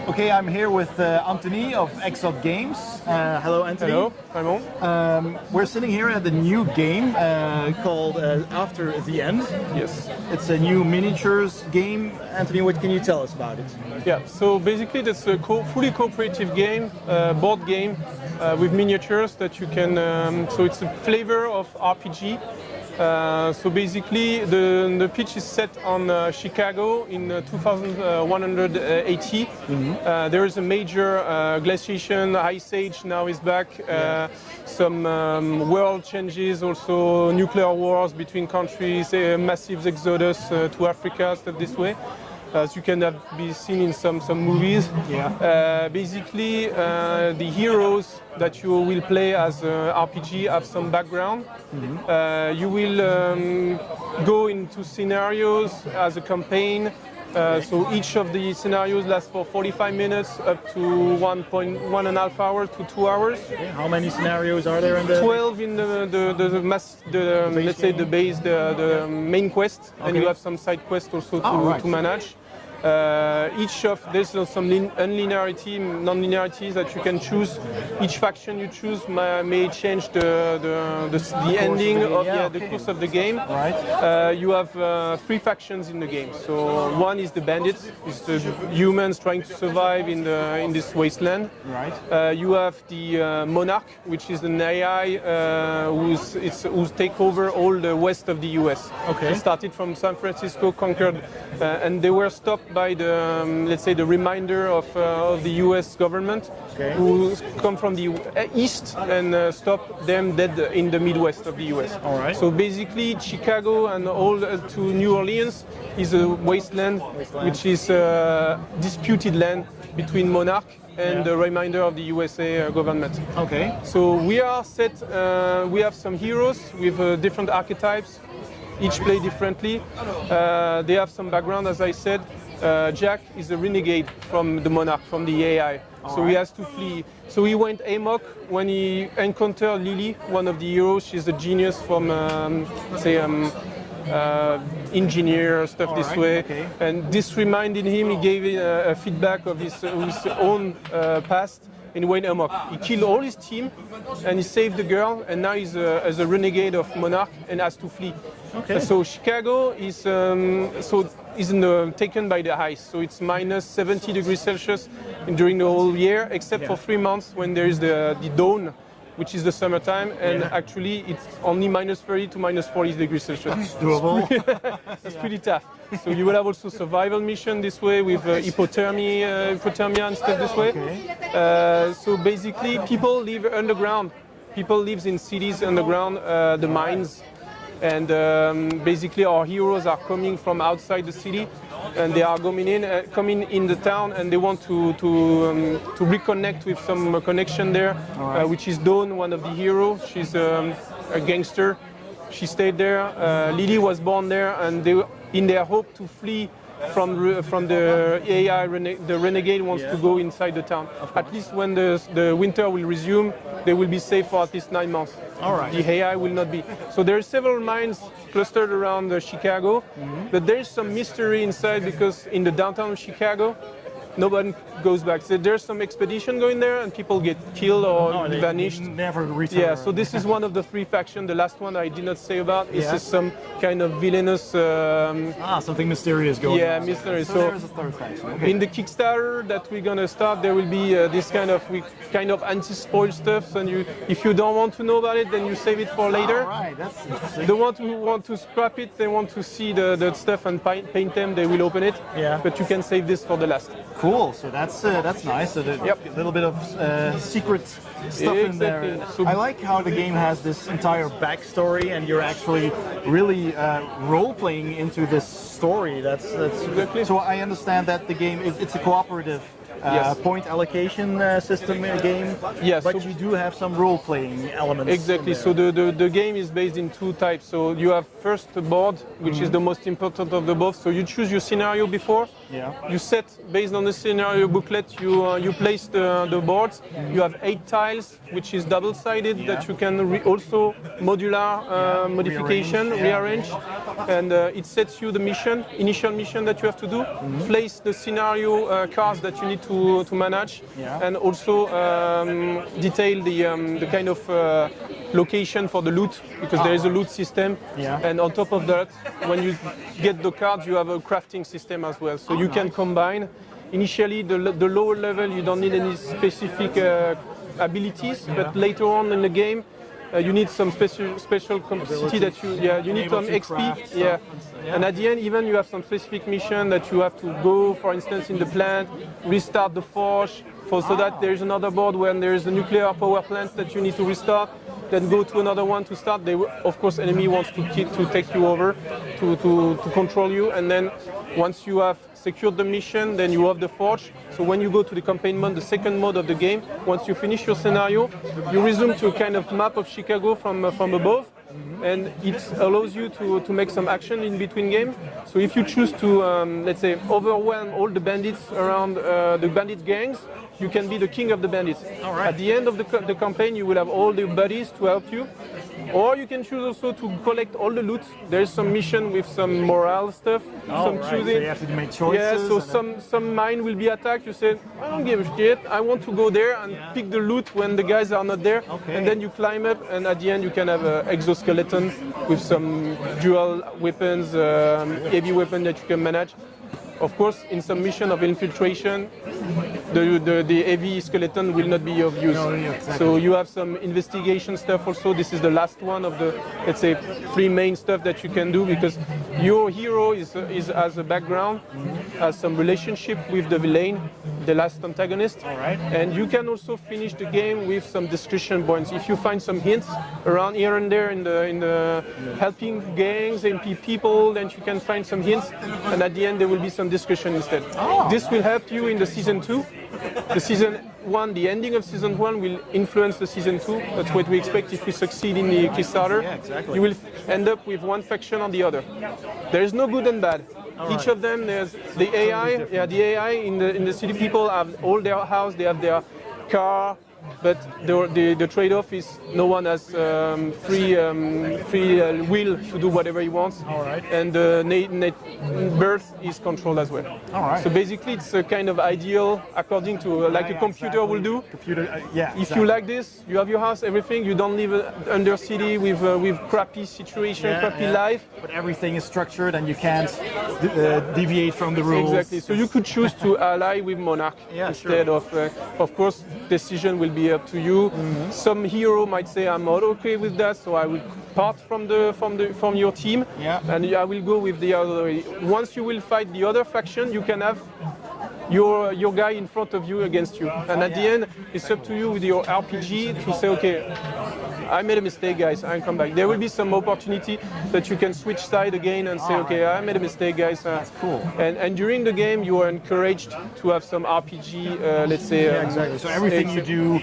Okay, I'm here with Antonin of Exod Games. Hello, Anthony. Hello, Raymond. We're sitting here at the new game called After the End. Yes. It's a new miniatures game. Anthony, what can you tell us about it? Yeah, so basically that's a fully cooperative game, board game with miniatures that you can, so it's a flavor of RPG. So basically the pitch is set on Chicago in 2180. There is a major glaciation, ice age now is back. Some world changes, also nuclear wars between countries, massive exodus to Africa, stuff this way. As you can be seen in some movies. Yeah. Basically, the heroes that you will play as RPG have some background. You will go into scenarios as a campaign. So each of the scenarios lasts for 45 minutes up to 1.5 hours to 2 hours. Okay. How many scenarios are there in the? 12 in let's say the main quest, and you have some side quests also to manage. There's some non-linearities that you can choose. Each faction you choose may change the ending of the course of the game. Right. You have 3 factions in the game. So one is the bandits, it's the humans trying to survive in this wasteland. Right. You have the monarch, which is an AI who's take over all the west of the US. Okay. They started from San Francisco, conquered, and they were stopped by the let's say the reminder of the U.S. government, who come from the east and stop them dead in the Midwest of the U.S. All right. So basically, Chicago and all to New Orleans is a wasteland, which is disputed land between monarch and the reminder of the USA government. Okay. So we are set. We have some heroes with different archetypes. Each play differently. They have some background, as I said. Jack is a renegade from the monarch, from the AI. So he has to flee. So he went amok when he encountered Lily, one of the heroes. She's a genius from, engineer, stuff this way. Okay. And this reminded him, he gave a feedback of his own past. And he went amok. He killed all his team, and he saved the girl. And now he's as a renegade of monarch and has to flee. Okay. So Chicago is taken by the ice. So it's minus 70 degrees Celsius during the whole year, except for 3 months when there is the dawn, which is the summertime, and actually it's only minus 30 to minus 40 degrees Celsius. That's doable. It's pretty tough. So you will have also survival mission this way with hypothermia and stuff this way. Okay. So basically, people live underground. People live in cities underground, the mines. And basically our heroes are coming from outside the city, and they are coming in the town, and they want to reconnect with some connection there, which is Dawn, one of the heroes. She's a gangster. She stayed there. Lily was born there, and they, in their hope to flee from the AI, the renegade wants to go inside the town. At least when the winter will resume, they will be safe for at least 9 months. All right. The AI will not be. So there are several mines clustered around Chicago, but there is some mystery inside because in the downtown of Chicago, nobody goes back. So there's some expedition going there, and people get killed or vanished. Never return. Yeah, so this is one of the 3 factions. The last one I did not say about. This is some kind of villainous. Something mysterious going on. Yeah, mystery. So there's a 3rd faction. Okay. In the Kickstarter that we're gonna start, there will be this kind of anti-spoil stuff. And if you don't want to know about it, then you save it for later. All right, that's interesting. The ones who want to scrap it, they want to see the stuff and paint them, they will open it. Yeah. But you can save this for the last. Cool. So that's nice. So a little bit of secret stuff in there. So I like how the game has this entire backstory, and you're actually really role-playing into this story. That's exactly. So I understand that the game it's a cooperative Yes. point allocation system game. Yes, But so- you do have some role-playing elements. Exactly. So the game is based in two types. So you have first a board, which is the most important of the both. So you choose your scenario before. Yeah. You set based on the scenario booklet. You place the boards. You have 8 tiles, which is double-sided that you can also modular modification, rearrange, and it sets you the initial mission that you have to do. Place the scenario cards that you need to manage, and also detail the kind of location for the loot, because there is a loot system. Yeah. And on top of that, when you get the cards, you have a crafting system as well. So you can combine. Initially, the lower level, you don't need any specific abilities, but later on in the game, you need some special capacity that you need some XP. Yeah. And at the end, even you have some specific mission that you have to go, for instance, in the plant, restart the forge, so that there is another board when there is a nuclear power plant that you need to restart, then go to another one to start. Of course, enemy wants to take you over, to control you, and then once you have secured the mission, then you have the forge. So when you go to the campaign mode, the second mode of the game, once you finish your scenario, you resume to a kind of map of Chicago from above, and it allows you to make some action in between game. So if you choose to, let's say, overwhelm all the bandits around the bandit gangs, you can be the king of the bandits. All right. At the end of the campaign, you will have all the buddies to help you. Or you can choose also to collect all the loot. There's some mission with some morale stuff, some right. choosing. So you have to make choices. Yeah, so and some mine will be attacked. You say, I don't give a shit. I want to go there and pick the loot when the guys are not there. Okay. And then you climb up, and at the end you can have an exoskeleton with some dual weapons, heavy weapon that you can manage. Of course, in some mission of infiltration, the heavy skeleton will not be of use. No, yeah, exactly. So you have some investigation stuff also. This is the last one of the, let's say, 3 main stuff that you can do, because your hero is as a background, has some relationship with the villain, the last antagonist. All right. And you can also finish the game with some discussion points. If you find some hints around here and there in the helping gangs and people, then you can find some hints, and at the end there will be some discussion instead. Oh. This will help you in the season 2. The season 1, the ending of season 1 will influence the season 2. That's what we expect if we succeed in the Kickstarter. Yeah, exactly. You will end up with one faction or the other. There is no good and bad. Each of them, there's the AI. Yeah, the AI in the city. People have all their house. They have their car. But the trade-off is no one has free will to do whatever he wants. All right. And birth is controlled as well. All right. So basically, it's a kind of ideal according to like a computer will do. Computer, yeah. If you like this, you have your house, everything. You don't live under city with crappy situation, crappy life. But everything is structured, and you can't deviate from the rules. Exactly. So you could choose to ally with Monarch instead of course, decision will be up to you. Some hero might say, I'm not okay with that, so I will part from your team, and I will go with the other. Once you will fight the other faction, you can have your guy in front of you against you, and at the end, it's up to you with your RPG to say, okay, I made a mistake, guys, I come back. There will be some opportunity that you can switch side again and say, okay, I made a mistake, guys. That's cool. And during the game, you are encouraged to have some RPG, let's say. Exactly. So everything you do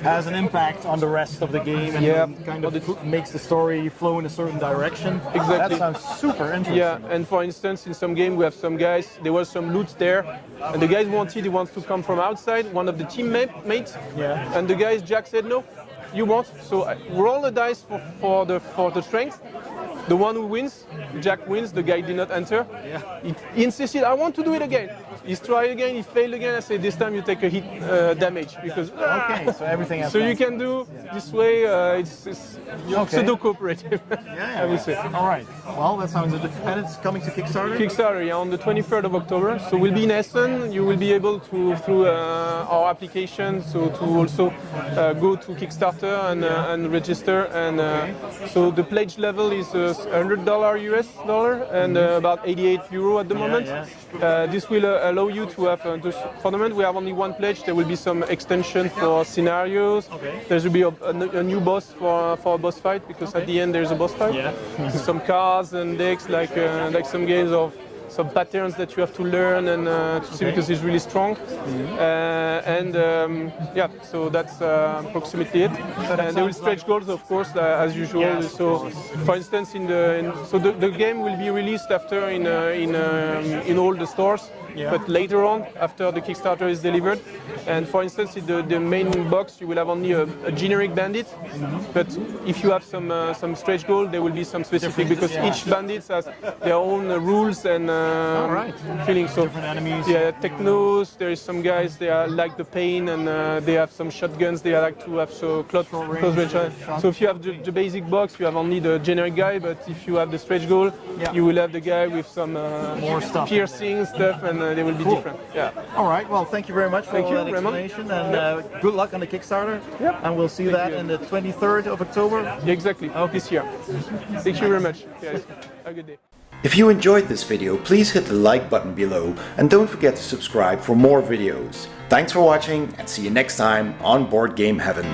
has an impact on the rest of the game, and kind of makes the story flow in a certain direction. Exactly. That sounds super interesting. Yeah, and for instance, in some game, we have some guys, there was some loot there, and the guys he wants to come from outside, one of the teammates, and the guys, Jack said, no, you won't. So roll the dice for the strength. The one who wins, Jack wins, the guy did not enter. He insisted, I want to do it again. He tried again, he failed again. I said, this time you take a hit damage, because Okay, so everything has so you can do this way, it's pseudo-cooperative, I would say. All right. Well, that sounds good. And it's coming to Kickstarter? Kickstarter, yeah, on the 23rd of October. So we'll be in Essen. You will be able to, through our application, so to also go to Kickstarter and register. And so the pledge level is $100 US dollar and about 88 euro at the moment. This will allow you to have, for the moment we have only one pledge. There will be some extension for scenarios. There will be a new boss for a boss fight, because at the end there's a boss fight. Some cars and decks, like some games of some patterns that you have to learn and to see because it's really strong. Yeah, so that's approximately it. And there will stretch goals, of course, as usual. Yes, so, for instance, the game will be released after in all the stores. Yeah. But later on, after the Kickstarter is delivered, and for instance, in the main box, you will have only a generic bandit. But if you have some stretch goal, there will be some specific because each bandit has their own rules and feelings. So different enemies. Yeah, technos. There is some guys they are like the pain, and they have some shotguns. They like to have close range. So if you have the basic box, you have only the generic guy. But if you have the stretch goal, you will have the guy with some more stuff, piercing stuff, and they will be different. Yeah. All right. Well, thank you very much for all that explanation, and good luck on the Kickstarter. Yep. And we'll see that on the 23rd of October. Exactly. This year. Thank you very much. Yes. Have a good day. If you enjoyed this video, please hit the like button below and don't forget to subscribe for more videos. Thanks for watching and see you next time on Board Game Heaven.